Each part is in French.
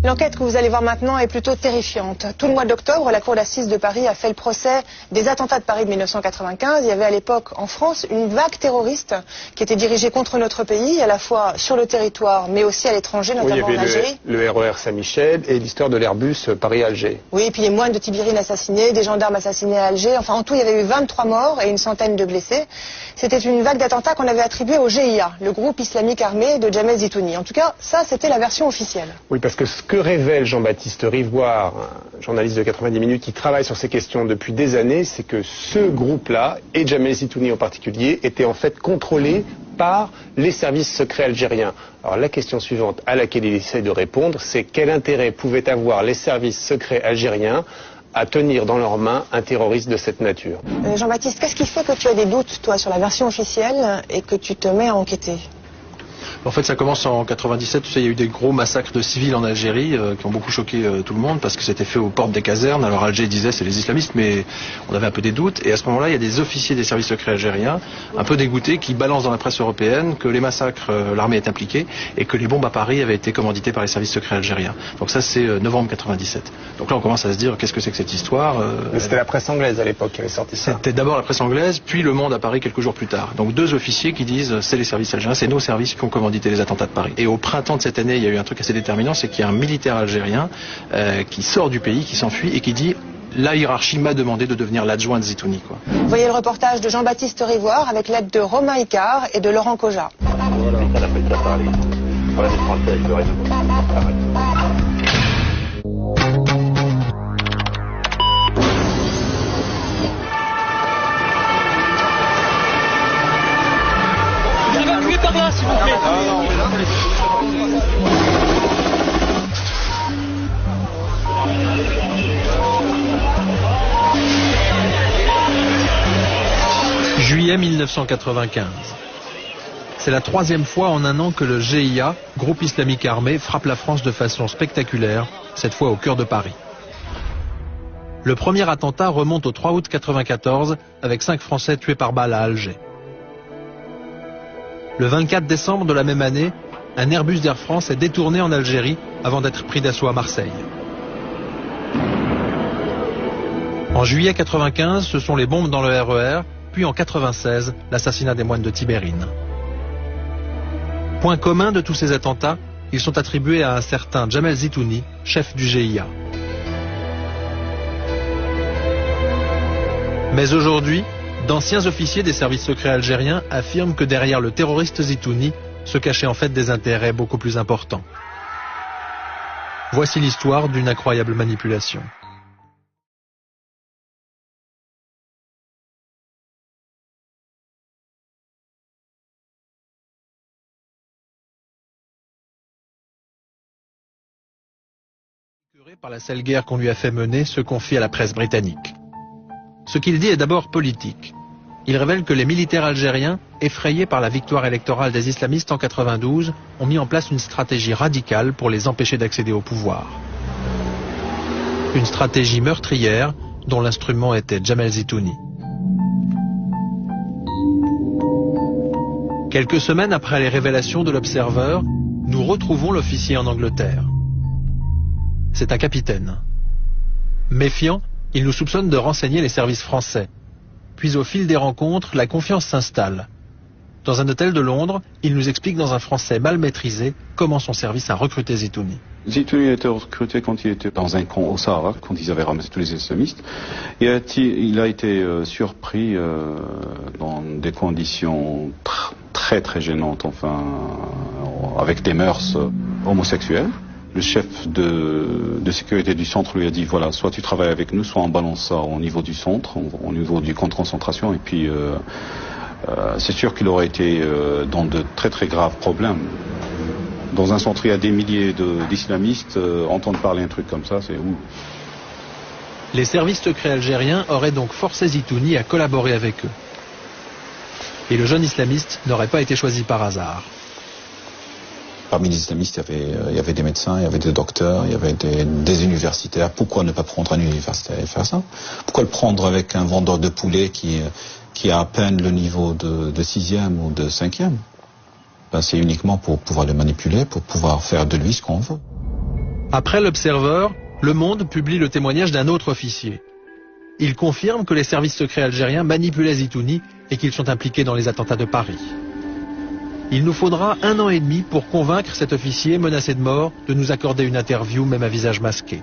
L'enquête que vous allez voir maintenant est plutôt terrifiante. Tout le mois d'octobre, la Cour d'assises de Paris a fait le procès des attentats de Paris de 1995. Il y avait à l'époque en France une vague terroriste qui était dirigée contre notre pays, à la fois sur le territoire mais aussi à l'étranger, notamment en Algérie. Le RER Saint-Michel et l'histoire de l'Airbus Paris-Alger. Oui, et puis les moines de Tibérine assassinés, des gendarmes assassinés à Alger. Enfin, en tout, il y avait eu 23 morts et une centaine de blessés. C'était une vague d'attentats qu'on avait attribuée au GIA, le groupe islamique armé de Jamel Zitouni. En tout cas, ça, c'était la version officielle. Oui, parce que ce que révèle Jean-Baptiste Rivoire, un journaliste de 90 minutes qui travaille sur ces questions depuis des années, c'est que ce groupe-là, et Jamel Zitouni en particulier, était en fait contrôlé par les services secrets algériens. Alors la question suivante à laquelle il essaie de répondre, c'est quel intérêt pouvaient avoir les services secrets algériens à tenir dans leurs mains un terroriste de cette nature. Jean-Baptiste, qu'est-ce qui fait que tu as des doutes, toi, sur la version officielle et que tu te mets à enquêter ? En fait, ça commence en 97. Tu sais, il y a eu des gros massacres de civils en Algérie qui ont beaucoup choqué tout le monde parce que c'était fait aux portes des casernes. Alors Alger disait c'est les islamistes, mais on avait un peu des doutes. Et à ce moment-là, il y a des officiers des services secrets algériens, un peu dégoûtés, qui balancent dans la presse européenne que les massacres, l'armée est impliquée et que les bombes à Paris avaient été commanditées par les services secrets algériens. Donc ça, c'est novembre 97. Donc là, on commence à se dire qu'est-ce que c'est que cette histoire. Mais c'était la presse anglaise à l'époque qui avait sorti ça. C'était d'abord la presse anglaise, puis Le Monde à Paris quelques jours plus tard. Donc deux officiers qui disent c'est les services algériens, c'est nos services qui ont commandité les attentats de Paris. Et au printemps de cette année, il y a eu un truc assez déterminant, c'est qu'il y a un militaire algérien qui sort du pays, qui s'enfuit et qui dit la hiérarchie m'a demandé de devenir l'adjoint de Zitouni. Vous voyez le reportage de Jean-Baptiste Rivoire avec l'aide de Romain Icard et de Laurent Koja. Voilà, on appelle ça parler. Voilà des Français, je le reste. Évacuez par là, s'il vous plaît. Juillet 1995. C'est la troisième fois en un an que le GIA, groupe islamique armé, frappe la France de façon spectaculaire, cette fois au cœur de Paris. Le premier attentat remonte au 3 août 1994 avec 5 Français tués par balle à Alger. Le 24 décembre de la même année, un Airbus d'Air France est détourné en Algérie avant d'être pris d'assaut à Marseille. En juillet 1995, ce sont les bombes dans le RER, puis en 1996, l'assassinat des moines de Tibérine. Point commun de tous ces attentats, ils sont attribués à un certain Jamel Zitouni, chef du GIA. Mais aujourd'hui, d'anciens officiers des services secrets algériens affirment que derrière le terroriste Zitouni se cachaient en fait des intérêts beaucoup plus importants. Voici l'histoire d'une incroyable manipulation. Par la sale guerre qu'on lui a fait mener, se confie à la presse britannique. Ce qu'il dit est d'abord politique. Il révèle que les militaires algériens, effrayés par la victoire électorale des islamistes en 92, ont mis en place une stratégie radicale pour les empêcher d'accéder au pouvoir. Une stratégie meurtrière dont l'instrument était Jamel Zitouni. Quelques semaines après les révélations de l'Observer, nous retrouvons l'officier en Angleterre. C'est un capitaine. Méfiant, il nous soupçonne de renseigner les services français. Puis au fil des rencontres, la confiance s'installe. Dans un hôtel de Londres, il nous explique dans un français mal maîtrisé comment son service a recruté Zitouni. Zitouni a été recruté quand il était dans un camp au Sahara, quand ils avaient ramassé tous les islamistes. Et il a été surpris dans des conditions très très gênantes, enfin, avec des mœurs homosexuelles. Le chef de sécurité du centre lui a dit, voilà, soit tu travailles avec nous, soit on balance ça au niveau du centre, au niveau du camp de concentration. Et puis, c'est sûr qu'il aurait été dans de très très graves problèmes. Dans un centre, il y a des milliers d'islamistes, entendre parler un truc comme ça, c'est où? Les services secrets algériens auraient donc forcé Zitouni à collaborer avec eux. Et le jeune islamiste n'aurait pas été choisi par hasard. Parmi les islamistes, il y avait des médecins, il y avait des docteurs, il y avait des universitaires. Pourquoi ne pas prendre un universitaire et faire ça? Pourquoi le prendre avec un vendeur de poulet qui a à peine le niveau de 6e ou de 5e? Ben, c'est uniquement pour pouvoir le manipuler, pour pouvoir faire de lui ce qu'on veut. Après l'Observer, Le Monde publie le témoignage d'un autre officier. Il confirme que les services secrets algériens manipulaient Zitouni et qu'ils sont impliqués dans les attentats de Paris. Il nous faudra 1 an et demi pour convaincre cet officier menacé de mort de nous accorder une interview, même à visage masqué.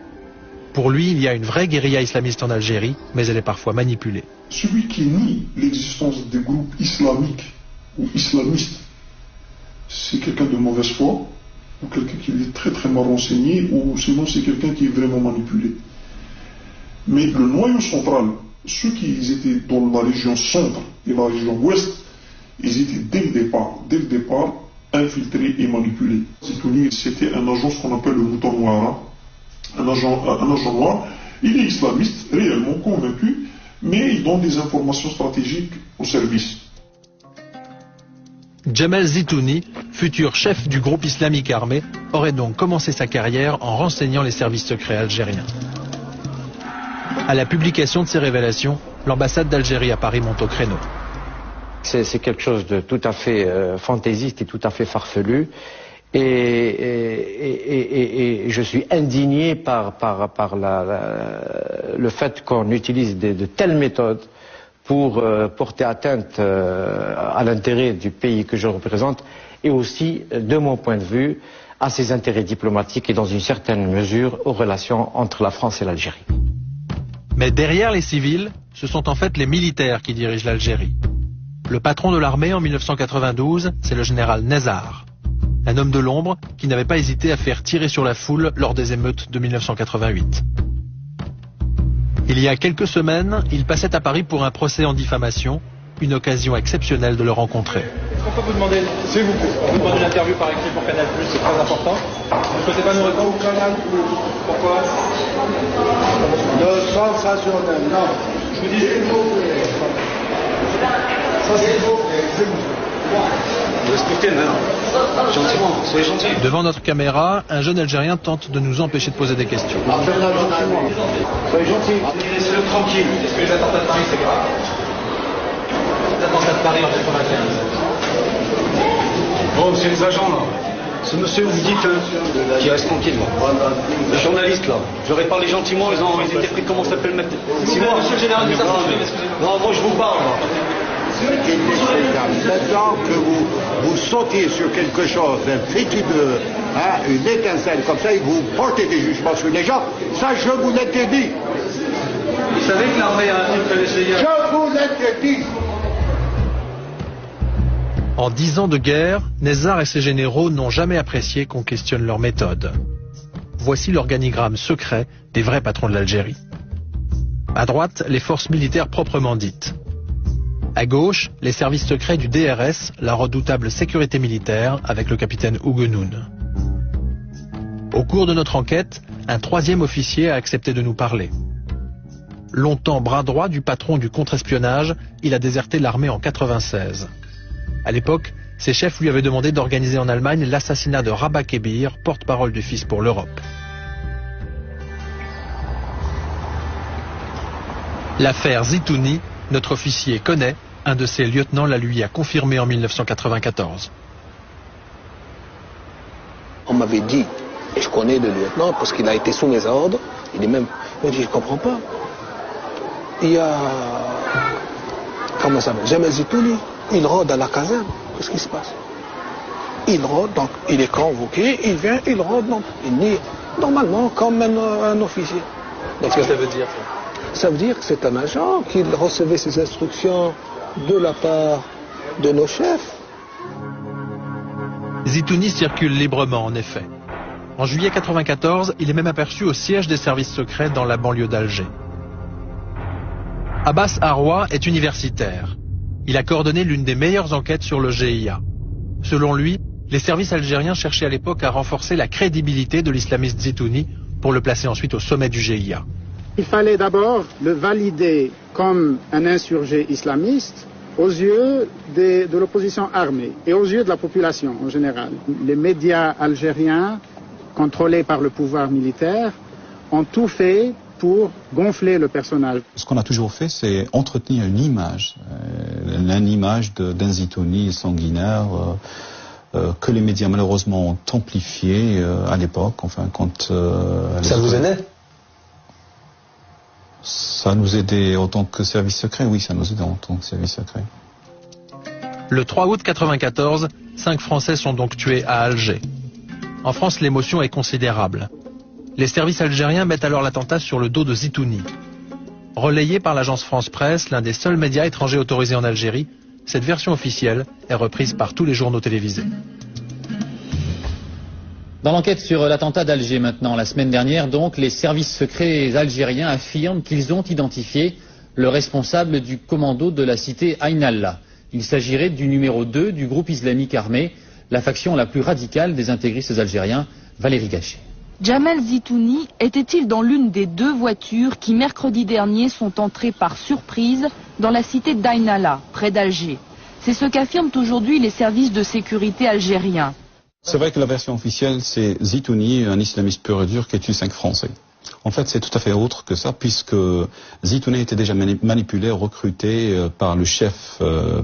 Pour lui, il y a une vraie guérilla islamiste en Algérie, mais elle est parfois manipulée. Celui qui nie l'existence des groupes islamiques ou islamistes, c'est quelqu'un de mauvaise foi, ou quelqu'un qui est très très mal renseigné, ou sinon c'est quelqu'un qui est vraiment manipulé. Mais le noyau central, ceux qui étaient dans la région centre et la région ouest, ils étaient dès le départ, infiltrés et manipulés. Zitouni, c'était un agent, ce qu'on appelle le mouton noir, un agent noir. Il est islamiste, réellement convaincu, mais il donne des informations stratégiques au service. Djamel Zitouni, futur chef du groupe islamique armé, aurait donc commencé sa carrière en renseignant les services secrets algériens. À la publication de ces révélations, l'ambassade d'Algérie à Paris monte au créneau. C'est quelque chose de tout à fait fantaisiste et tout à fait farfelu. Et je suis indigné par le fait qu'on utilise de telles méthodes pour porter atteinte à l'intérêt du pays que je représente et aussi, de mon point de vue, à ses intérêts diplomatiques et dans une certaine mesure aux relations entre la France et l'Algérie. Mais derrière les civils, ce sont en fait les militaires qui dirigent l'Algérie. Le patron de l'armée en 1992, c'est le général Nezzar. Un homme de l'ombre qui n'avait pas hésité à faire tirer sur la foule lors des émeutes de 1988. Il y a quelques semaines, il passait à Paris pour un procès en diffamation, une occasion exceptionnelle de le rencontrer. Est-ce qu'on peut vous demander, s'il vous plaît, vous demander une interview par écrit pour Canal+, c'est très important. Vous ne souhaitez pas nous répondre? Canal+. Pourquoi? Le sensationnel, non. Je vous dis... Ça c'est beau. Respectez, non. Gentiment, soyez gentil. Devant notre caméra, un jeune Algérien tente de nous empêcher de poser des questions. Soyez gentil. Laissez-le tranquille. Est-ce que les attentats de Paris, c'est grave? Les attentats de Paris en 1995. Bon, c'est les agents là. Ce monsieur, vous dites qui reste tranquille. Les journalistes là. J'aurais parlé gentiment, ils étaient pris, comment ça s'appelle maintenant? Monsieur le général, excusez-moi. Non, moi je vous parle. Maintenant que vous sautiez sur quelque chose d'un fétibeux, une étincelle comme ça, et vous portez des jugements sur les gens, ça je vous l'interdis. Vous savez que l'armée a infiltré les CIA. Je vous l'interdis. En 10 ans de guerre, Nezzar et ses généraux n'ont jamais apprécié qu'on questionne leur méthode. Voici l'organigramme secret des vrais patrons de l'Algérie. À droite, les forces militaires proprement dites. À gauche, les services secrets du DRS, la redoutable sécurité militaire, avec le capitaine Ougenoun. Au cours de notre enquête, un 3e officier a accepté de nous parler. Longtemps bras droit du patron du contre-espionnage, il a déserté l'armée en 1996. À l'époque, ses chefs lui avaient demandé d'organiser en Allemagne l'assassinat de Rabah Kebir, porte-parole du Fils pour l'Europe. L'affaire Zitouni, notre officier connaît, un de ses lieutenants la lui a confirmé en 1994. On m'avait dit, et je connais le lieutenant parce qu'il a été sous mes ordres, il m'a dit, je ne comprends pas. Il y a, comment ça s'appelle, Djamel Zitouni, il rôde à la caserne, qu'est-ce qui se passe? Il rôde, donc il est convoqué, il vient, il rôde, donc il nie, normalement comme un officier. Qu'est-ce que ça veut dire ça? Ça veut dire que c'est un agent qui recevait ses instructions de la part de nos chefs. Zitouni circule librement, en effet. En juillet 1994, il est même aperçu au siège des services secrets dans la banlieue d'Alger. Abbas Arwa est universitaire. Il a coordonné l'une des meilleures enquêtes sur le GIA. Selon lui, les services algériens cherchaient à l'époque à renforcer la crédibilité de l'islamiste Zitouni pour le placer ensuite au sommet du GIA. Il fallait d'abord le valider comme un insurgé islamiste aux yeux de l'opposition armée et aux yeux de la population en général. Les médias algériens, contrôlés par le pouvoir militaire, ont tout fait pour gonfler le personnage. Ce qu'on a toujours fait, c'est entretenir une image d'un Zitouni sanguinaire, que les médias malheureusement ont amplifié à l'époque. Enfin, quand ça vous aidait? Ça nous aidait en tant que service secret, oui, ça nous aidait en tant que service secret. Le 3 août 1994, 5 Français sont donc tués à Alger. En France, l'émotion est considérable. Les services algériens mettent alors l'attentat sur le dos de Zitouni. Relayé par l'agence France Presse, l'un des seuls médias étrangers autorisés en Algérie, cette version officielle est reprise par tous les journaux télévisés. Dans l'enquête sur l'attentat d'Alger maintenant, la semaine dernière donc, les services secrets algériens affirment qu'ils ont identifié le responsable du commando de la cité Ain Allah. Il s'agirait du numéro 2 du groupe islamique armé, la faction la plus radicale des intégristes algériens, Valérie Gachet. Jamel Zitouni était-il dans l'une des 2 voitures qui mercredi dernier sont entrées par surprise dans la cité d'Ain Allah, près d'Alger? C'est ce qu'affirment aujourd'hui les services de sécurité algériens. C'est vrai que la version officielle, c'est Zitouni, un islamiste pur et dur qui a tué 5 Français. En fait, c'est tout à fait autre que ça, puisque Zitouni était déjà manipulé, recruté par le chef,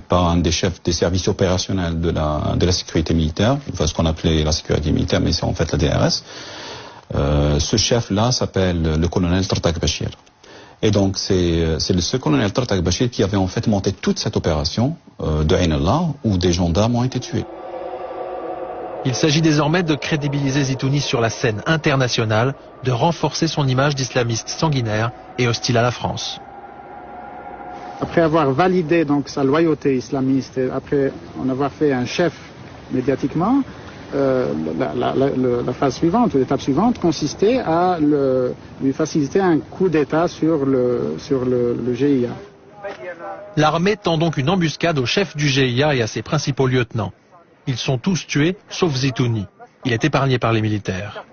par un des chefs des services opérationnels de la sécurité militaire, enfin ce qu'on appelait la sécurité militaire, mais c'est en fait la DRS. Ce chef-là s'appelle le colonel Tartak Bachir. Et donc c'est ce colonel Tartak Bachir qui avait en fait monté toute cette opération de Ain Allah, où des gendarmes ont été tués. Il s'agit désormais de crédibiliser Zitouni sur la scène internationale, de renforcer son image d'islamiste sanguinaire et hostile à la France. Après avoir validé donc sa loyauté islamiste, et après en avoir fait un chef médiatiquement, la phase suivante, l'étape suivante, consistait à lui faciliter un coup d'État sur le GIA. L'armée tend donc une embuscade au chef du GIA et à ses principaux lieutenants. Ils sont tous tués, sauf Zitouni. Il est épargné par les militaires.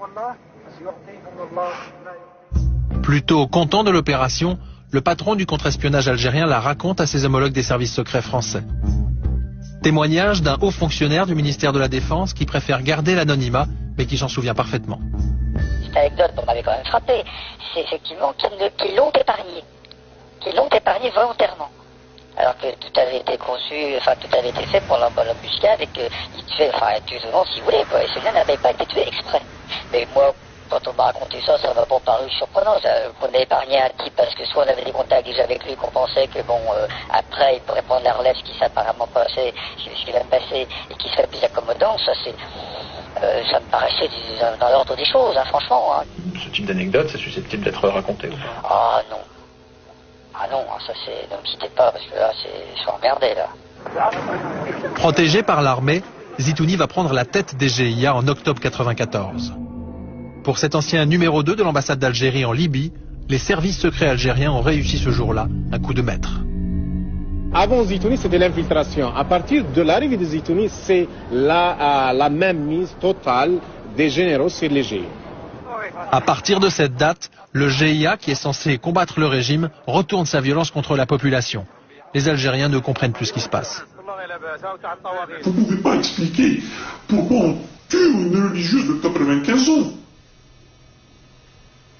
Plutôt content de l'opération, le patron du contre-espionnage algérien la raconte à ses homologues des services secrets français. Témoignage d'un haut fonctionnaire du ministère de la Défense qui préfère garder l'anonymat, mais qui s'en souvient parfaitement. Cette anecdote m'avait quand même frappé. C'est effectivement qu'ils l'ont épargné volontairement. Alors que tout avait été conçu, enfin tout avait été fait pour l'embuscade et qu'il tuait, enfin tué souvent si vous voulez quoi, et celui-là n'avait pas été tué exprès. Mais moi, quand on m'a raconté ça m'a pas paru surprenant, qu'on ait épargné un type parce que soit on avait des contacts déjà avec lui, qu'on pensait que bon, après il pourrait prendre la relève, ce qui s'est apparemment passé, ce qui va passer, et qui serait plus accommodant, ça me paraissait dans l'ordre des choses, hein, franchement. Hein. Ce type d'anecdote, c'est susceptible d'être raconté ou pas? Ah non. Ah non, ça c'est... Ne me citez pas, parce que là, je suis emmerdé, là. Protégé par l'armée, Zitouni va prendre la tête des GIA en octobre 1994. Pour cet ancien numéro 2 de l'ambassade d'Algérie en Libye, les services secrets algériens ont réussi ce jour-là un coup de maître. Avant Zitouni, c'était l'infiltration. À partir de l'arrivée de Zitouni, c'est la même mise totale des généraux sur les GIA. À partir de cette date, le GIA, qui est censé combattre le régime, retourne sa violence contre la population. Les Algériens ne comprennent plus ce qui se passe. Vous ne pouvez pas expliquer pourquoi on tue une religieuse de 95 ans.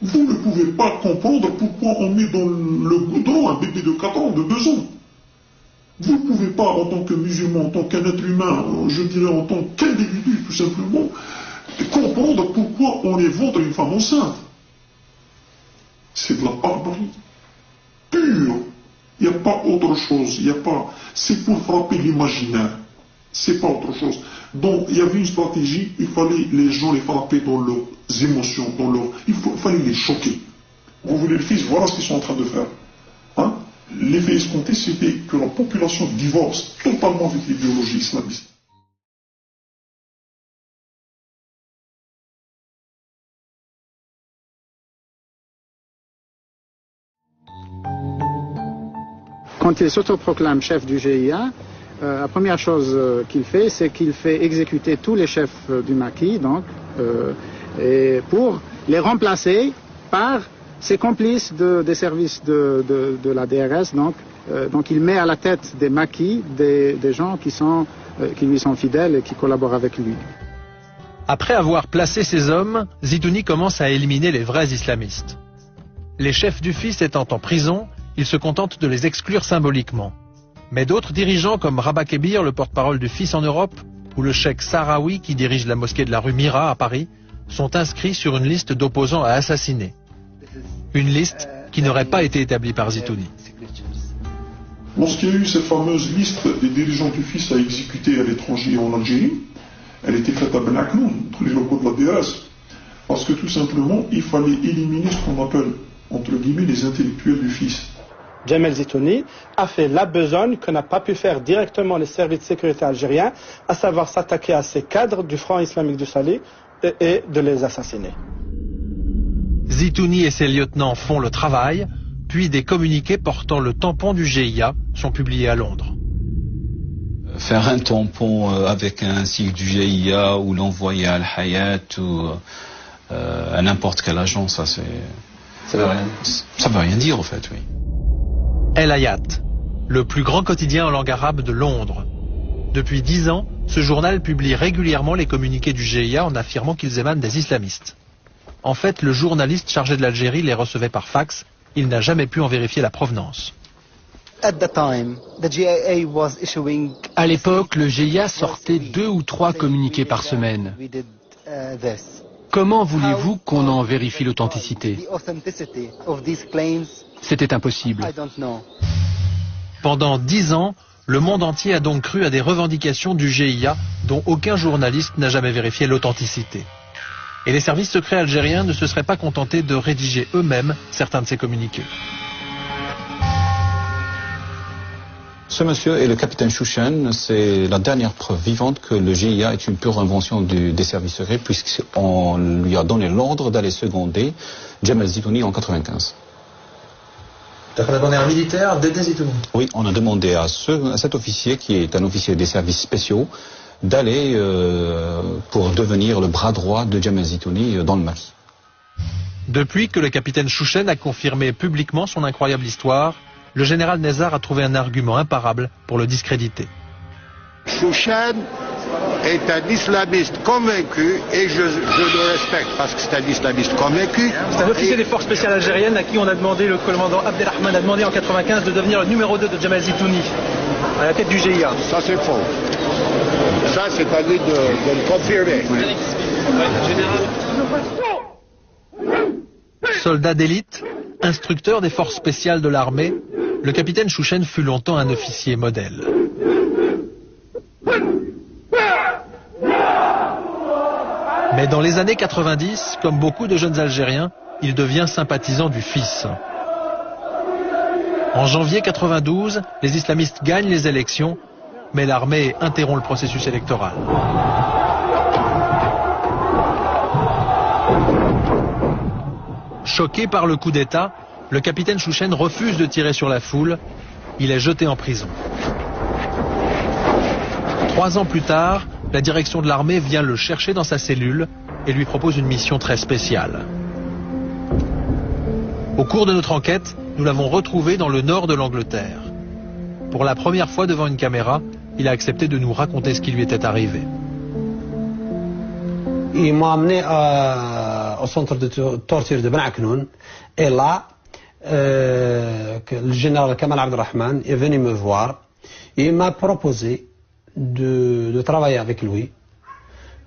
Vous ne pouvez pas comprendre pourquoi on met dans le goudron un bébé de 4 ans, de 2 ans. Vous ne pouvez pas, en tant que musulman, en tant qu'un être humain, je dirais en tant qu'individu, tout simplement, comprendre pourquoi on éventre une femme enceinte. C'est de la barbarie pure. Il n'y a pas autre chose. C'est pour frapper l'imaginaire. C'est pas autre chose. Donc il y avait une stratégie. Il fallait les gens les frapper dans leurs émotions, il fallait les choquer. Vous voulez le fils, voilà ce qu'ils sont en train de faire. Hein? L'effet escompté, c'était que la population divorce totalement avec l'idéologie islamiste. Quand il s'autoproclame chef du GIA, la première chose qu'il fait, c'est qu'il fait exécuter tous les chefs du maquis, donc, et pour les remplacer par ses complices des services de la DRS. Donc il met à la tête des maquis des gens qui lui sont fidèles et qui collaborent avec lui. Après avoir placé ses hommes, Zitouni commence à éliminer les vrais islamistes. Les chefs du fils étant en prison, il se contente de les exclure symboliquement. Mais d'autres dirigeants comme Rabat Kebir, le porte-parole du fils en Europe, ou le cheikh Sahraoui, qui dirige la mosquée de la rue Mira à Paris, sont inscrits sur une liste d'opposants à assassiner. Une liste qui n'aurait pas été établie par Zitouni. Lorsqu'il y a eu cette fameuse liste des dirigeants du FIS à exécuter à l'étranger et en Algérie, elle était faite à Ben Aknoun, dans les locaux de la DRS. Parce que tout simplement, il fallait éliminer ce qu'on appelle, entre guillemets, les intellectuels du FIS. Djamel Zitouni a fait la besogne que n'a pas pu faire directement les services de sécurité algériens, à savoir s'attaquer à ces cadres du Front islamique du Sahel et de les assassiner. Zitouni et ses lieutenants font le travail, puis des communiqués portant le tampon du GIA sont publiés à Londres. Faire un tampon avec un sigle du GIA ou l'envoyer à Al-Hayat ou à n'importe quelle agence, ça veut rien dire en fait, oui. El Hayat, le plus grand quotidien en langue arabe de Londres. Depuis 10 ans, ce journal publie régulièrement les communiqués du GIA en affirmant qu'ils émanent des islamistes. En fait, le journaliste chargé de l'Algérie les recevait par fax. Il n'a jamais pu en vérifier la provenance. À l'époque, le GIA sortait 2 ou 3 communiqués par semaine. Comment voulez-vous qu'on en vérifie l'authenticité? C'était impossible. Pendant 10 ans, le monde entier a donc cru à des revendications du GIA dont aucun journaliste n'a jamais vérifié l'authenticité. Et les services secrets algériens ne se seraient pas contentés de rédiger eux-mêmes certains de ces communiqués. Ce monsieur et le capitaine Chouchen, c'est la dernière preuve vivante que le GIA est une pure invention des services secrets, puisqu'on lui a donné l'ordre d'aller seconder Djamel Zitouni en 1995. Donc on a demandé à un militaire d'aider Zitouni? Oui, on a demandé à cet officier, qui est un officier des services spéciaux, d'aller pour devenir le bras droit de Djamel Zitouni dans le Mali. Depuis que le capitaine Chouchen a confirmé publiquement son incroyable histoire, le général Nezzar a trouvé un argument imparable pour le discréditer. Chouchen est un islamiste convaincu et je le respecte parce que c'est un islamiste convaincu. C'est un officier des forces spéciales algériennes à qui on a demandé, le commandant Abdelrahman a demandé en 1995 de devenir le numéro 2 de Djamel Zitouni, à la tête du GIA. Ça c'est faux. Ça c'est à lui de le confirmer. Soldat d'élite, instructeur des forces spéciales de l'armée, le capitaine Chouchen fut longtemps un officier modèle. Mais dans les années 90, comme beaucoup de jeunes Algériens, il devient sympathisant du FIS. En janvier 92, les islamistes gagnent les élections, mais l'armée interrompt le processus électoral. Choqué par le coup d'État, le capitaine Chouchen refuse de tirer sur la foule. Il est jeté en prison. 3 ans plus tard, la direction de l'armée vient le chercher dans sa cellule et lui propose une mission très spéciale. Au cours de notre enquête, nous l'avons retrouvé dans le nord de l'Angleterre. Pour la première fois devant une caméra, il a accepté de nous raconter ce qui lui était arrivé. Il m'a amené au centre de torture de Ben Aknoun et là, le général Kamal Abdelrahman est venu me voir et il m'a proposé de travailler avec lui.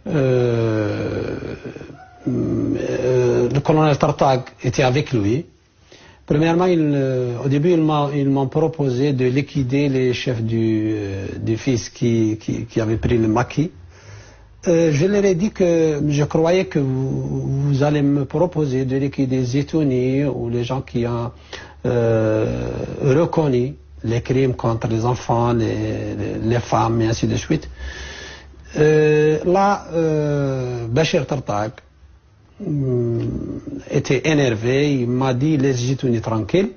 Le colonel Tartag était avec lui. Premièrement, au début, ils m'ont proposé de liquider les chefs du FIS qui avaient pris le maquis. Je leur ai dit que je croyais que vous allez me proposer de liquider Zitouni ou les gens qui ont reconnu les crimes contre les enfants, les femmes et ainsi de suite. Là, Bachir Tartag était énervé, il m'a dit laisse Zitouni tranquille,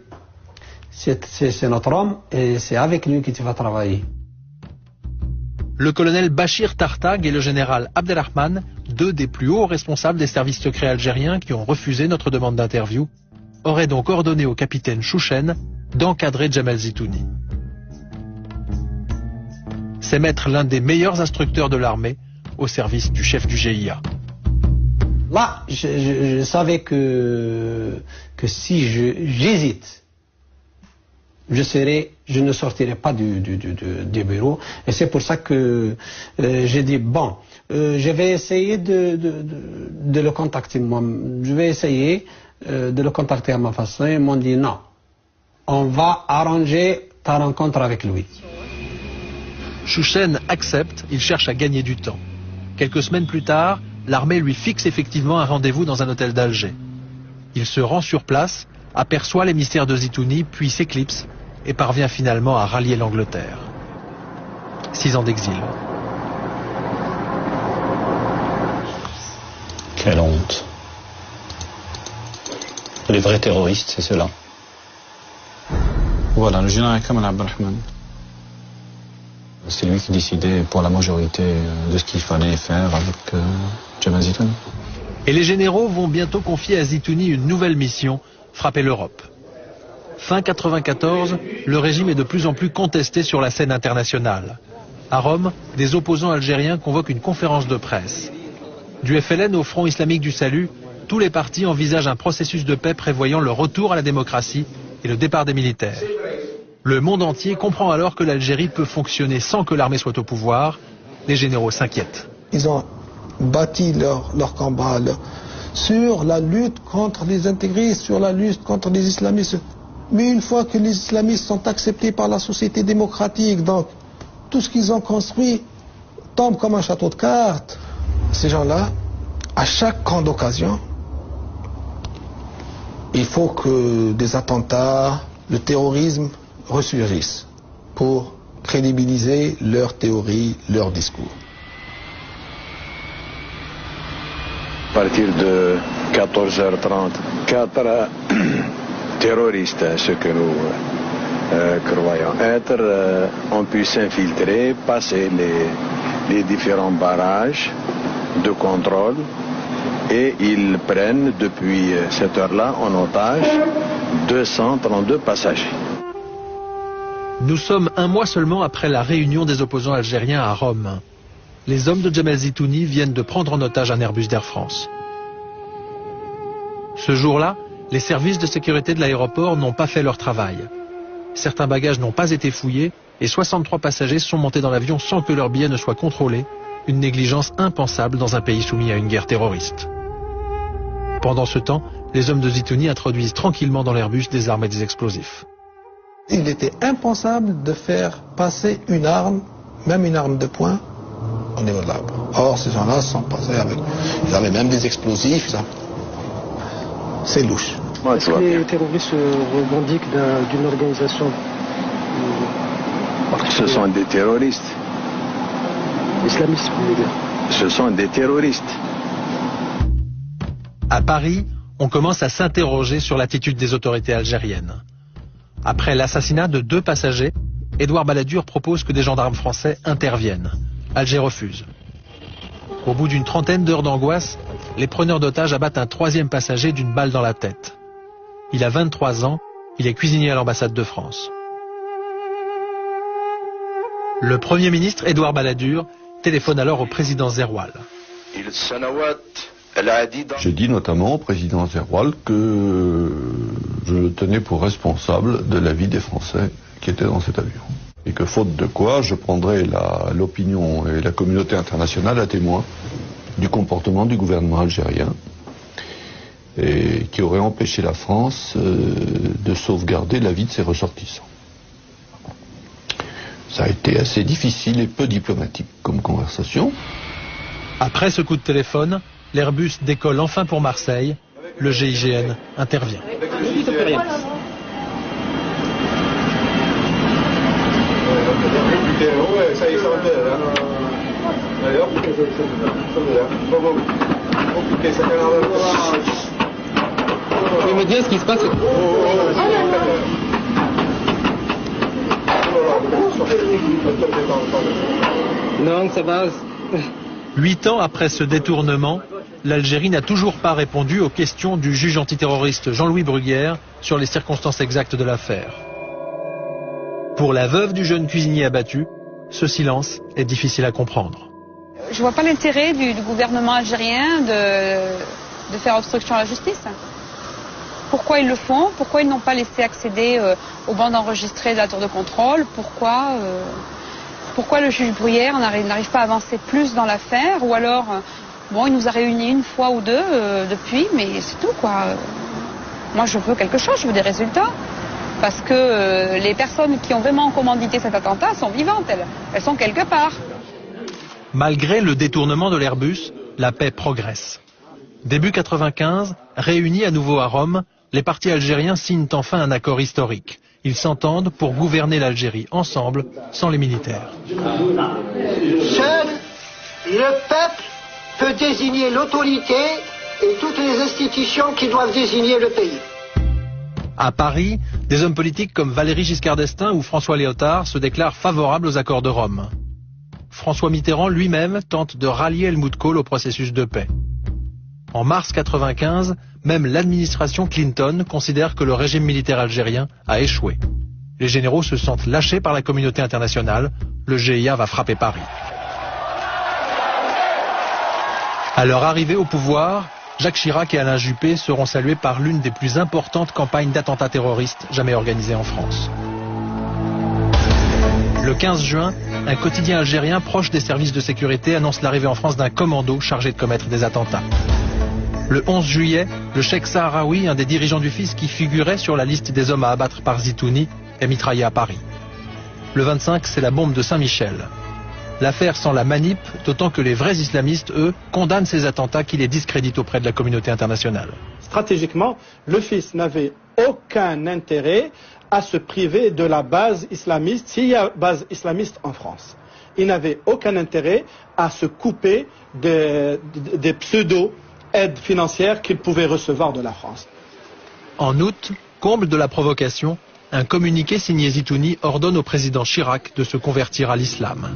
c'est notre homme et c'est avec lui que tu vas travailler. Le colonel Bachir Tartag et le général Abdelrahman, 2 des plus hauts responsables des services secrets algériens qui ont refusé notre demande d'interview, auraient donc ordonné au capitaine Chouchen d'encadrer Djamel Zitouni. C'est mettre l'un des meilleurs instructeurs de l'armée au service du chef du GIA. Là, je savais que si j'hésite, je serai je ne sortirai pas du bureau. Et c'est pour ça que j'ai dit, bon, je vais essayer de le contacter moi. Je vais essayer de le contacter à ma façon. Ils m'ont dit non, on va arranger ta rencontre avec lui. Chouchen accepte, il cherche à gagner du temps. Quelques semaines plus tard, l'armée lui fixe effectivement un rendez-vous dans un hôtel d'Alger. Il se rend sur place, aperçoit l'émissaire de Zitouni, puis s'éclipse et parvient finalement à rallier l'Angleterre. 6 ans d'exil. Quelle honte. Les vrais terroristes, c'est ceux-là. Voilà, le général Kamal Abdelrahman. C'est lui qui décidait pour la majorité de ce qu'il fallait faire avec Jamal Zitouni. Et les généraux vont bientôt confier à Zitouni une nouvelle mission, frapper l'Europe. Fin 1994, le régime est de plus en plus contesté sur la scène internationale. À Rome, des opposants algériens convoquent une conférence de presse. Du FLN au Front islamique du salut, tous les partis envisagent un processus de paix prévoyant le retour à la démocratie et le départ des militaires. Le monde entier comprend alors que l'Algérie peut fonctionner sans que l'armée soit au pouvoir. Les généraux s'inquiètent. Ils ont bâti leur combat sur la lutte contre les intégristes, sur la lutte contre les islamistes. Mais une fois que les islamistes sont acceptés par la société démocratique, donc tout ce qu'ils ont construit tombe comme un château de cartes. Ces gens-là, à chaque grande occasion, il faut que des attentats, le terrorisme ressurgissent pour crédibiliser leur théorie, leur discours. À partir de 14h30, 4 terroristes, ce que nous croyons être, ont pu s'infiltrer, passer les différents barrages de contrôle et ils prennent depuis cette heure-là en otage 232 passagers. Nous sommes un mois seulement après la réunion des opposants algériens à Rome. Les hommes de Jamal Zitouni viennent de prendre en otage un Airbus d'Air France. Ce jour-là, les services de sécurité de l'aéroport n'ont pas fait leur travail. Certains bagages n'ont pas été fouillés et 63 passagers sont montés dans l'avion sans que leur billet ne soit contrôlé, une négligence impensable dans un pays soumis à une guerre terroriste. Pendant ce temps, les hommes de Zitouni introduisent tranquillement dans l'Airbus des armes et des explosifs. Il était impensable de faire passer une arme, même une arme de poing, au niveau de l'arbre. Or, ces gens-là sont passés avec... Ils avaient même des explosifs. C'est louche. Est-ce que les terroristes revendiquent d'une organisation Ce sont des terroristes. Islamistes, vous voulez dire? Ce sont des terroristes. À Paris, on commence à s'interroger sur l'attitude des autorités algériennes. Après l'assassinat de 2 passagers, Édouard Balladur propose que des gendarmes français interviennent. Alger refuse. Au bout d'une trentaine d'heures d'angoisse, les preneurs d'otages abattent un 3e passager d'une balle dans la tête. Il a 23 ans, il est cuisinier à l'ambassade de France. Le Premier ministre Édouard Balladur téléphone alors au président Zeroual. J'ai dit notamment au président Zeroual que je le tenais pour responsable de la vie des Français qui étaient dans cet avion. Et que faute de quoi, je prendrais l'opinion et la communauté internationale à témoin du comportement du gouvernement algérien et qui aurait empêché la France de sauvegarder la vie de ses ressortissants. Ça a été assez difficile et peu diplomatique comme conversation. Après ce coup de téléphone, l'Airbus décolle enfin pour Marseille. Le GIGN intervient. Vous pouvez me dire ce qui se passe? Non, ça va. 8 ans après ce détournement, l'Algérie n'a toujours pas répondu aux questions du juge antiterroriste Jean-Louis Bruguière sur les circonstances exactes de l'affaire. Pour la veuve du jeune cuisinier abattu, ce silence est difficile à comprendre. Je ne vois pas l'intérêt du gouvernement algérien de faire obstruction à la justice. Pourquoi ils le font? Pourquoi ils n'ont pas laissé accéder aux bandes enregistrées de la tour de contrôle? Pourquoi le juge Bruyère n'arrive pas à avancer plus dans l'affaire? Ou alors, bon, il nous a réunis une fois ou deux depuis, mais c'est tout, quoi. Moi, je veux quelque chose, je veux des résultats. Parce que les personnes qui ont vraiment commandité cet attentat sont vivantes, elles sont quelque part. Malgré le détournement de l'Airbus, la paix progresse. Début 95, réunis à nouveau à Rome, les partis algériens signent enfin un accord historique. Ils s'entendent pour gouverner l'Algérie ensemble, sans les militaires. Seul le peuple peut désigner l'autorité et toutes les institutions qui doivent désigner le pays. À Paris, des hommes politiques comme Valéry Giscard d'Estaing ou François Léotard se déclarent favorables aux accords de Rome. François Mitterrand lui-même tente de rallier Helmut Kohl au processus de paix. En mars 95, même l'administration Clinton considère que le régime militaire algérien a échoué. Les généraux se sentent lâchés par la communauté internationale. Le GIA va frapper Paris. À leur arrivée au pouvoir, Jacques Chirac et Alain Juppé seront salués par l'une des plus importantes campagnes d'attentats terroristes jamais organisées en France. Le 15 juin, un quotidien algérien proche des services de sécurité annonce l'arrivée en France d'un commando chargé de commettre des attentats. Le 11 juillet, le cheikh Sahraoui, un des dirigeants du FIS qui figurait sur la liste des hommes à abattre par Zitouni, est mitraillé à Paris. Le 25, c'est la bombe de Saint-Michel. L'affaire sent la manip, d'autant que les vrais islamistes, eux, condamnent ces attentats qui les discréditent auprès de la communauté internationale. Stratégiquement, le FIS n'avait aucun intérêt à se priver de la base islamiste, s'il y a base islamiste en France. Il n'avait aucun intérêt à se couper des pseudo-aides financières qu'il pouvait recevoir de la France. En août, comble de la provocation, un communiqué signé Zitouni ordonne au président Chirac de se convertir à l'islam.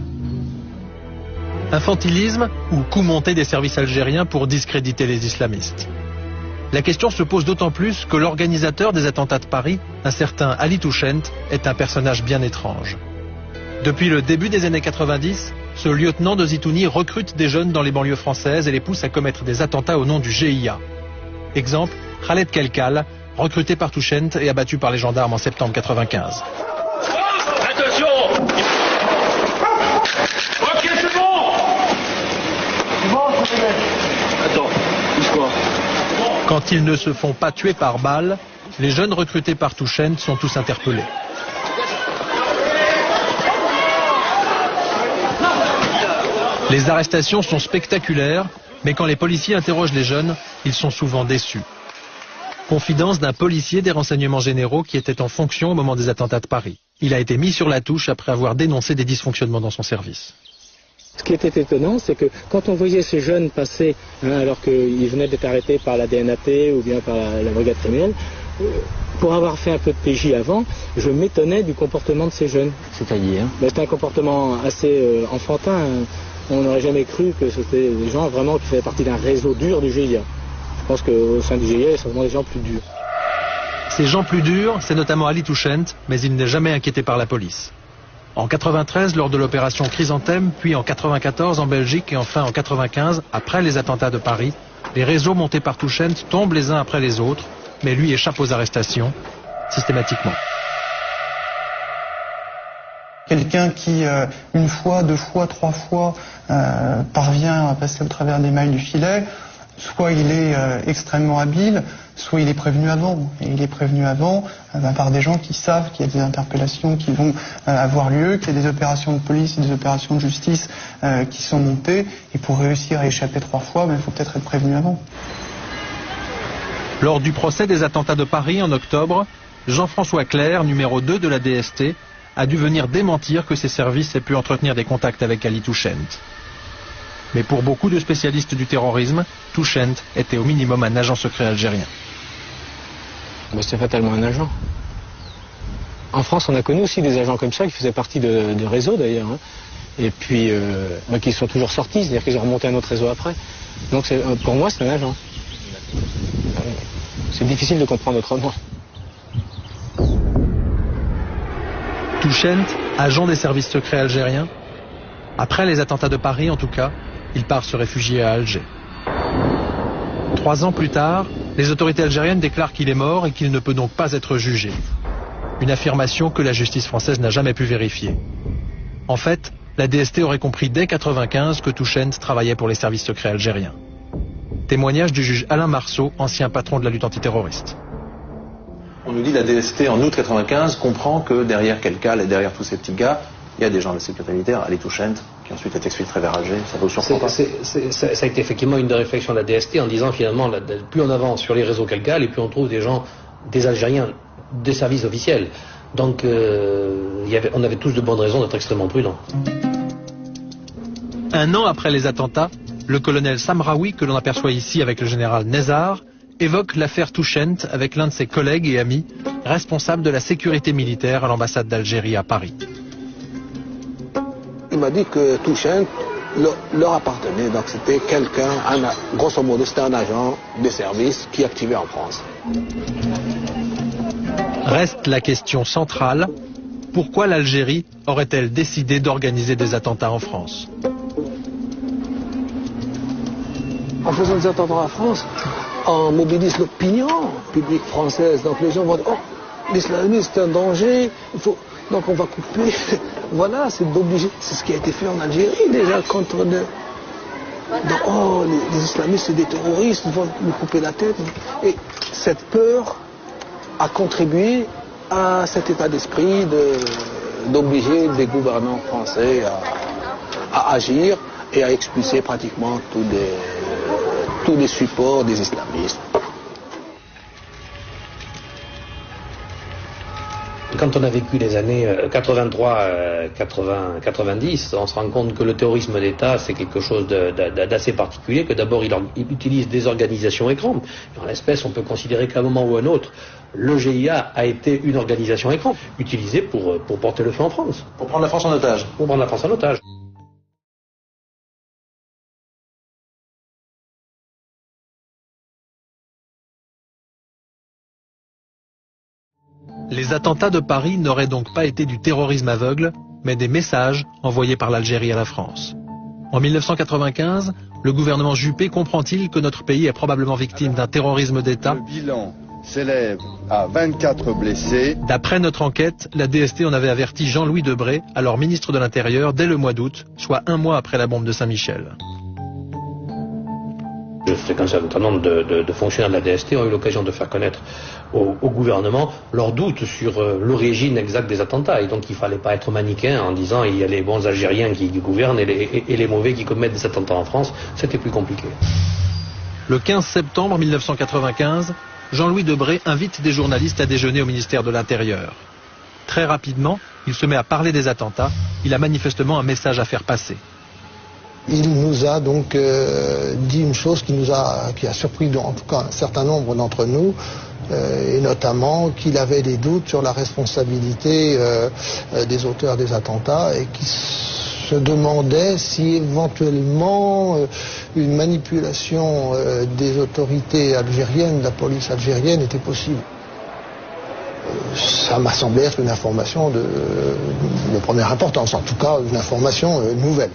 Infantilisme ou coup monté des services algériens pour discréditer les islamistes? La question se pose d'autant plus que l'organisateur des attentats de Paris, un certain Ali Touchent, est un personnage bien étrange. Depuis le début des années 90, ce lieutenant de Zitouni recrute des jeunes dans les banlieues françaises et les pousse à commettre des attentats au nom du GIA. Exemple, Khaled Kelkal, recruté par Touchent et abattu par les gendarmes en septembre 95. Attention! Ok, c'est bon! C'est bon, attends, pousse-toi. Quand ils ne se font pas tuer par balle, les jeunes recrutés par Touchent sont tous interpellés. Les arrestations sont spectaculaires, mais quand les policiers interrogent les jeunes, ils sont souvent déçus. Confidence d'un policier des renseignements généraux qui était en fonction au moment des attentats de Paris. Il a été mis sur la touche après avoir dénoncé des dysfonctionnements dans son service. Ce qui était étonnant, c'est que quand on voyait ces jeunes passer, alors qu'ils venaient d'être arrêtés par la DNAT ou bien par la brigade criminelle, pour avoir fait un peu de PJ avant, je m'étonnais du comportement de ces jeunes. C'est-à-dire? C'était un comportement assez enfantin. On n'aurait jamais cru que c'était des gens vraiment qui faisaient partie d'un réseau dur du GIA. Je pense qu'au sein du GIA, il y a certainement des gens plus durs. Ces gens plus durs, c'est notamment Ali Touchent, mais il n'est jamais inquiété par la police. En 93, lors de l'opération Chrysanthème, puis en 94 en Belgique et enfin en 95, après les attentats de Paris, les réseaux montés par Touchent tombent les uns après les autres, mais lui échappe aux arrestations, systématiquement. Quelqu'un qui, une fois, deux fois, trois fois, parvient à passer au travers des mailles du filet, soit il est extrêmement habile, soit il est prévenu avant. Et il est prévenu avant par des gens qui savent qu'il y a des interpellations qui vont avoir lieu, qu'il y a des opérations de police et des opérations de justice qui sont montées. Et pour réussir à échapper trois fois, il faut peut-être être prévenu avant. Lors du procès des attentats de Paris en octobre, Jean-François Clerc, numéro 2 de la DST, a dû venir démentir que ses services aient pu entretenir des contacts avec Ali Touchent. Mais pour beaucoup de spécialistes du terrorisme, Touchent était au minimum un agent secret algérien. C'est fatalement un agent. En France, on a connu aussi des agents comme ça, qui faisaient partie de réseaux d'ailleurs, et puis qui sont toujours sortis, c'est-à-dire qu'ils ont remonté un autre réseau après. Donc pour moi, c'est un agent. C'est difficile de comprendre autrement. Touchent, agent des services secrets algériens. Après les attentats de Paris, en tout cas, il part se réfugier à Alger. 3 ans plus tard, Les autorités algériennes déclarent qu'il est mort et qu'il ne peut donc pas être jugé. Une affirmation que la justice française n'a jamais pu vérifier. En fait, la DST aurait compris dès 1995 que Touchent travaillait pour les services secrets algériens. Témoignage du juge Alain Marceau, ancien patron de la lutte antiterroriste. On nous dit que la DST en août 1995 comprend que derrière Kelkal et derrière tous ces petits gars, il y a des gens de la sécurité militaire, Ali Touchent, qui ensuite est exfiltré vers Alger. Ça vous surprend pas? Ça a été effectivement une des réflexions de la DST en disant finalement, plus on avance sur les réseaux Kelkal et plus on trouve des gens, des Algériens, des services officiels. Donc on avait tous de bonnes raisons d'être extrêmement prudents. Un an après les attentats, le colonel Samraoui, que l'on aperçoit ici avec le général Nezar, évoque l'affaire Touchent avec l'un de ses collègues et amis, responsable de la sécurité militaire à l'ambassade d'Algérie à Paris. Il m'a dit que Touchent leur appartenait, donc c'était quelqu'un, grosso modo c'était un agent de service qui activait en France. Reste la question centrale, pourquoi l'Algérie aurait-elle décidé d'organiser des attentats en France? En faisant des attentats en France, on mobilise l'opinion publique française. Donc les gens vont dire, oh, l'islamisme c'est un danger, donc on va couper. Voilà, c'est d'obliger. C'est ce qui a été fait en Algérie déjà contre oh, les islamistes c'est des terroristes, ils vont nous couper la tête. Et cette peur a contribué à cet état d'esprit d'obliger les gouvernants français à agir et à expulser pratiquement tous les supports des islamistes. Quand on a vécu les années 83, 80, 90, on se rend compte que le terrorisme d'État, c'est quelque chose d'assez particulier, que d'abord il utilise des organisations écran. En l'espèce, on peut considérer qu'à un moment ou à un autre, le GIA a été une organisation écran, utilisée pour porter le feu en France. Pour prendre la France en otage. Pour prendre la France en otage. Les attentats de Paris n'auraient donc pas été du terrorisme aveugle, mais des messages envoyés par l'Algérie à la France. En 1995, le gouvernement Juppé comprend-il que notre pays est probablement victime d'un terrorisme d'État? Le bilan s'élève à 24 blessés. D'après notre enquête, la DST en avait averti Jean-Louis Debré, alors ministre de l'Intérieur, dès le mois d'août, soit un mois après la bombe de Saint-Michel. Je fréquente un certain nombre de fonctionnaires de la DST ont eu l'occasion de faire connaître au gouvernement leurs doutes sur l'origine exacte des attentats. Et donc il ne fallait pas être manichéen en disant il y a les bons Algériens qui gouvernent et les mauvais qui commettent des attentats en France. C'était plus compliqué. Le 15 septembre 1995, Jean-Louis Debré invite des journalistes à déjeuner au ministère de l'Intérieur. Très rapidement, il se met à parler des attentats. Il a manifestement un message à faire passer. Il nous a donc dit une chose qui a surpris en tout cas un certain nombre d'entre nous, et notamment qu'il avait des doutes sur la responsabilité des auteurs des attentats et qui se demandait si éventuellement une manipulation des autorités algériennes, de la police algérienne était possible. Ça m'a semblé être une information de première importance, en tout cas une information nouvelle.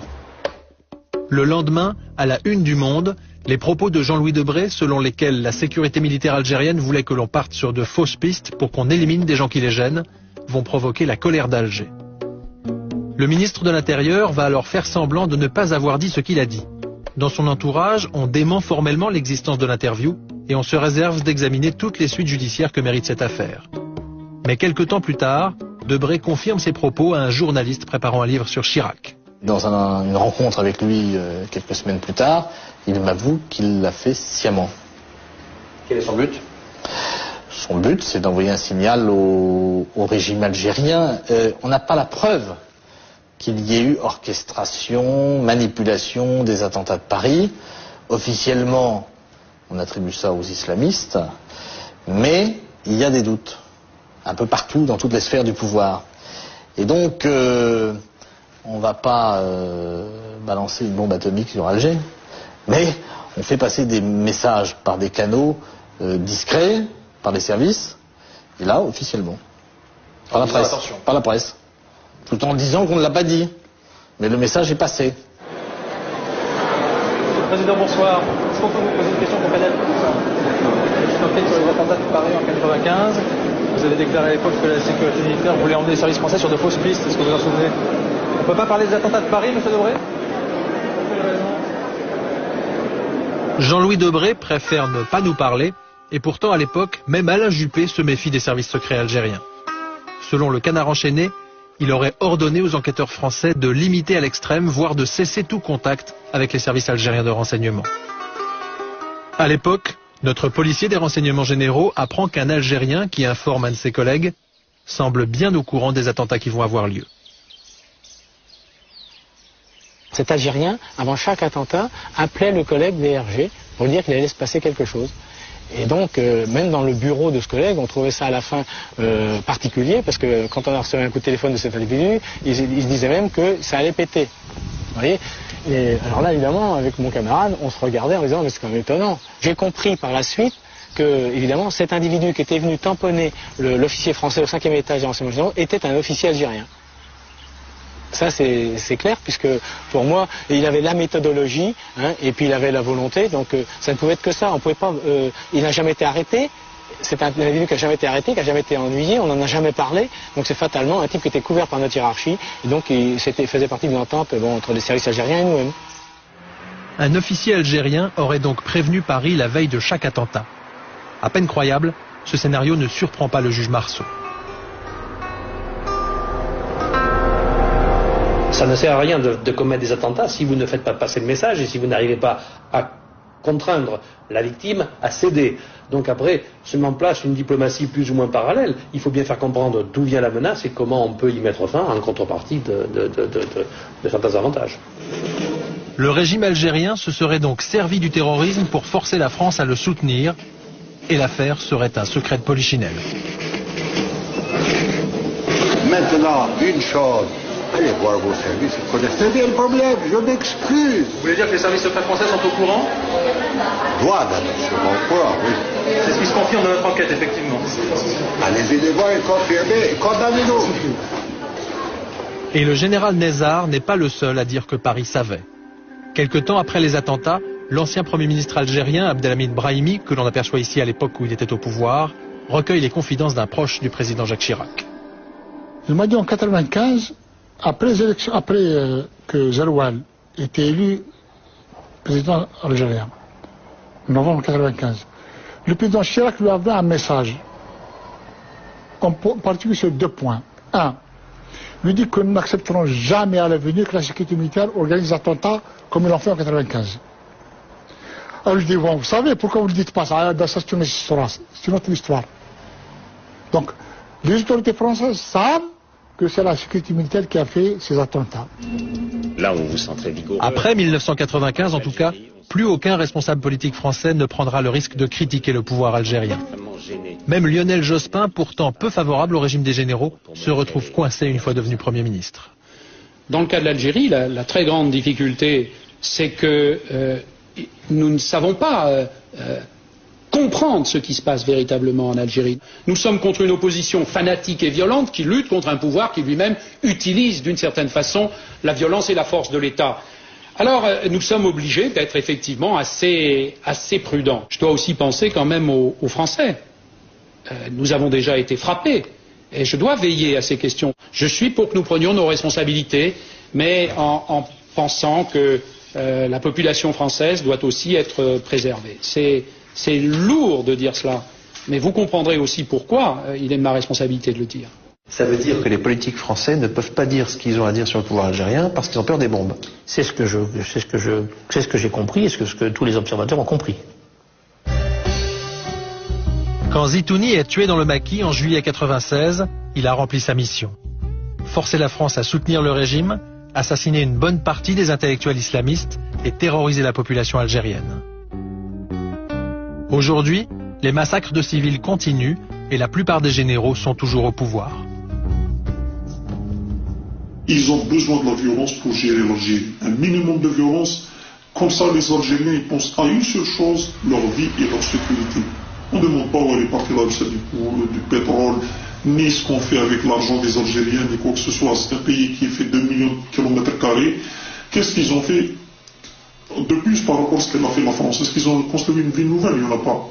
Le lendemain, à la une du Monde, les propos de Jean-Louis Debré, selon lesquels la sécurité militaire algérienne voulait que l'on parte sur de fausses pistes pour qu'on élimine des gens qui les gênent, vont provoquer la colère d'Alger. Le ministre de l'Intérieur va alors faire semblant de ne pas avoir dit ce qu'il a dit. Dans son entourage, on dément formellement l'existence de l'interview et on se réserve d'examiner toutes les suites judiciaires que mérite cette affaire. Mais quelque temps plus tard, Debré confirme ses propos à un journaliste préparant un livre sur Chirac. Dans une rencontre avec lui quelques semaines plus tard, il m'avoue qu'il l'a fait sciemment. Quel est son but? Son but, c'est d'envoyer un signal au régime algérien. On n'a pas la preuve qu'il y ait eu orchestration, manipulation des attentats de Paris. Officiellement, on attribue ça aux islamistes, mais il y a des doutes, un peu partout, dans toutes les sphères du pouvoir. Et donc, on ne va pas balancer une bombe atomique sur Alger, mais on fait passer des messages par des canaux discrets, par les services, et là, officiellement. Par la presse. Par la presse. Tout en disant qu'on ne l'a pas dit. Mais le message est passé. Président, bonsoir. Est-ce qu'on peut vous poser une question pour Canal+? Une enquête sur les attentats de Paris en 1995. Vous avez déclaré à l'époque que la sécurité militaire voulait emmener les services français sur de fausses pistes. Est-ce que vous en souvenez? On ne peut pas parler des attentats de Paris, M. Debré? Jean-Louis Debré préfère ne pas nous parler, et pourtant à l'époque, même Alain Juppé se méfie des services secrets algériens. Selon le Canard enchaîné, il aurait ordonné aux enquêteurs français de limiter à l'extrême, voire de cesser tout contact avec les services algériens de renseignement. À l'époque, notre policier des renseignements généraux apprend qu'un Algérien qui informe un de ses collègues semble bien au courant des attentats qui vont avoir lieu. Cet Algérien, avant chaque attentat, appelait le collègue DRG pour dire qu'il allait se passer quelque chose. Et donc, même dans le bureau de ce collègue, on trouvait ça à la fin particulier, parce que quand on a reçu un coup de téléphone de cet individu, il se disait même que ça allait péter. Vous voyez? Et alors là, évidemment, avec mon camarade, on se regardait en disant, mais c'est quand même étonnant. J'ai compris par la suite que, évidemment, cet individu qui était venu tamponner l'officier français au 5e étage des renseignements généraux était un officier algérien. Ça, c'est clair, puisque pour moi, il avait la méthodologie, hein, et puis il avait la volonté, donc ça ne pouvait être que ça. On pouvait pas, il n'a jamais été arrêté, c'est un individu qui n'a jamais été arrêté, qui n'a jamais été ennuyé, on n'en a jamais parlé, donc c'est fatalement un type qui était couvert par notre hiérarchie, et donc il faisait partie d'une entente entre les services algériens et nous-mêmes. Un officier algérien aurait donc prévenu Paris la veille de chaque attentat. À peine croyable, ce scénario ne surprend pas le juge Marceau. Ça ne sert à rien de commettre des attentats si vous ne faites pas passer le message et si vous n'arrivez pas à contraindre la victime à céder. Donc après, se met en place une diplomatie plus ou moins parallèle. Il faut bien faire comprendre d'où vient la menace et comment on peut y mettre fin en contrepartie de certains avantages. Le régime algérien se serait donc servi du terrorisme pour forcer la France à le soutenir, et l'affaire serait un secret de polichinelle. Maintenant, une chose. Allez voir vos services, vous connaissez bien le problème, je m'excuse. Vous voulez dire que les services secrets français sont au courant? Doivent être sûrement au courant, oui. C'est ce qui se confirme dans notre enquête, effectivement. Allez-y les voir et confirmez, condamnez-nous. Et le général Nezzar n'est pas le seul à dire que Paris savait. Quelque temps après les attentats, l'ancien Premier ministre algérien Abdelhamid Brahimi, que l'on aperçoit ici à l'époque où il était au pouvoir, recueille les confidences d'un proche du président Jacques Chirac. Il m'a dit en 1995, après que Zeroual était élu président algérien, en novembre 1995, le président Chirac lui a envoyé un message, en particulier sur 2 points. 1. Lui dit que nous n'accepterons jamais à l'avenir que la sécurité militaire organise des attentats comme ils l'ont fait en 1995. Alors je dis, bon, vous savez pourquoi vous ne le dites pas, ça c'est une autre histoire. Donc, les autorités françaises savent que c'est la sécurité militaire qui a fait ces attentats. Là, on vous sent très vigoureux. Après 1995, en tout cas, plus aucun responsable politique français ne prendra le risque de critiquer le pouvoir algérien. Même Lionel Jospin, pourtant peu favorable au régime des généraux, se retrouve coincé une fois devenu Premier ministre. Dans le cas de l'Algérie, la très grande difficulté, c'est que nous ne savons pas comprendre ce qui se passe véritablement en Algérie. Nous sommes contre une opposition fanatique et violente qui lutte contre un pouvoir qui lui-même utilise d'une certaine façon la violence et la force de l'État. Alors nous sommes obligés d'être effectivement assez prudents. Je dois aussi penser quand même aux Français. Nous avons déjà été frappés et je dois veiller à ces questions. Je suis pour que nous prenions nos responsabilités, mais en pensant que la population française doit aussi être préservée. C'est lourd de dire cela, mais vous comprendrez aussi pourquoi il est de ma responsabilité de le dire. Ça veut dire que les politiques français ne peuvent pas dire ce qu'ils ont à dire sur le pouvoir algérien parce qu'ils ont peur des bombes. C'est ce que j'ai compris et ce que tous les observateurs ont compris. Quand Zitouni est tué dans le maquis en juillet 1996, il a rempli sa mission. Forcer la France à soutenir le régime, assassiner une bonne partie des intellectuels islamistes et terroriser la population algérienne. Aujourd'hui, les massacres de civils continuent et la plupart des généraux sont toujours au pouvoir. Ils ont besoin de la violence pour gérer l'Algérie. Un minimum de violence, comme ça les Algériens ils pensent à une seule chose, leur vie et leur sécurité. On ne demande pas où elle est partie l'argent du pétrole, ni ce qu'on fait avec l'argent des Algériens, ni quoi que ce soit. C'est un pays qui fait 2 millions de kilomètres carrés. Qu'est-ce qu'ils ont fait? De plus, par rapport à ce qu'elle a fait la France, est-ce qu'ils ont construit une ville nouvelle? Il n'y en a pas.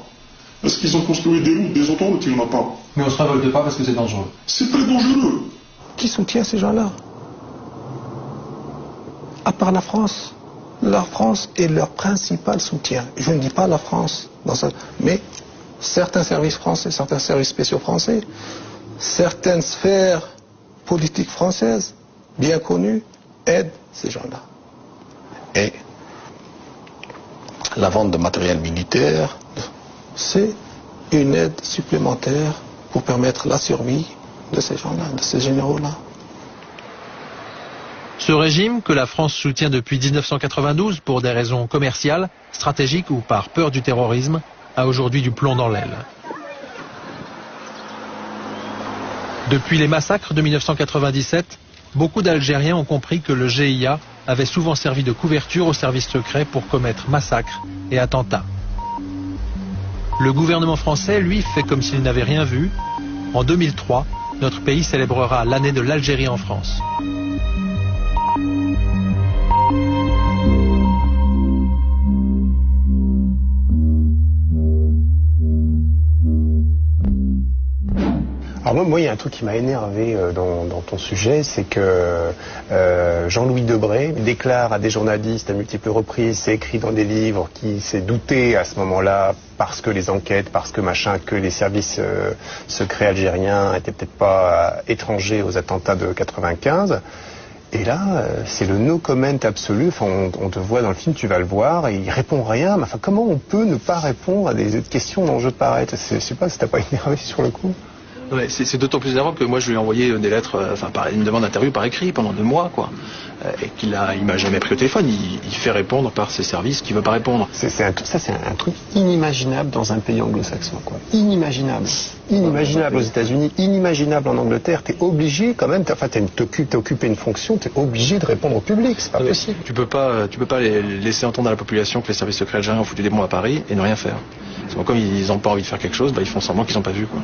Est-ce qu'ils ont construit des routes, des autoroutes? Il n'y en a pas. Mais on ne se révolte pas parce que c'est dangereux. C'est très dangereux. Qui soutient ces gens-là? À part la France. La France est leur principal soutien. Je ne dis pas la France, mais certains services français, certains services spéciaux français, certaines sphères politiques françaises, bien connues, aident ces gens-là. Et la vente de matériel militaire, c'est une aide supplémentaire pour permettre la survie de ces gens-là, de ces généraux-là. Ce régime, que la France soutient depuis 1992 pour des raisons commerciales, stratégiques ou par peur du terrorisme, a aujourd'hui du plomb dans l'aile. Depuis les massacres de 1997, beaucoup d'Algériens ont compris que le GIA avait souvent servi de couverture aux services secrets pour commettre massacres et attentats. Le gouvernement français, lui, fait comme s'il n'avait rien vu. En 2003, notre pays célébrera l'année de l'Algérie en France. Alors moi, il y a un truc qui m'a énervé dans ton sujet, c'est que Jean-Louis Debré déclare à des journalistes à multiples reprises, c'est écrit dans des livres, qui s'est douté à ce moment-là, parce que les enquêtes, parce que machin, que les services secrets algériens étaient peut-être pas étrangers aux attentats de 95. Et là, c'est le no comment absolu. Enfin, on te voit dans le film, tu vas le voir, et il répond rien. Mais enfin, comment on peut ne pas répondre à des questions dont je te paraît? Je sais pas si t'as pas énervé sur le coup. Ouais, c'est d'autant plus énervant que moi je lui ai envoyé des lettres, une demande d'interview par écrit pendant 2 mois, quoi. Et il m'a jamais pris au téléphone. Il fait répondre par ses services qu'il veut pas répondre. C'est un truc inimaginable dans un pays anglo-saxon, quoi. Inimaginable. Inimaginable aux États-Unis, inimaginable en Angleterre. T'es obligé quand même, t'as occupé une fonction, t'es obligé de répondre au public. C'est pas possible. Tu peux pas laisser entendre à la population que les services secrets algériens ont foutu des bombes à Paris et ne rien faire. Comme ils n'ont pas envie de faire quelque chose, ils font semblant qu'ils n'ont pas vu, quoi.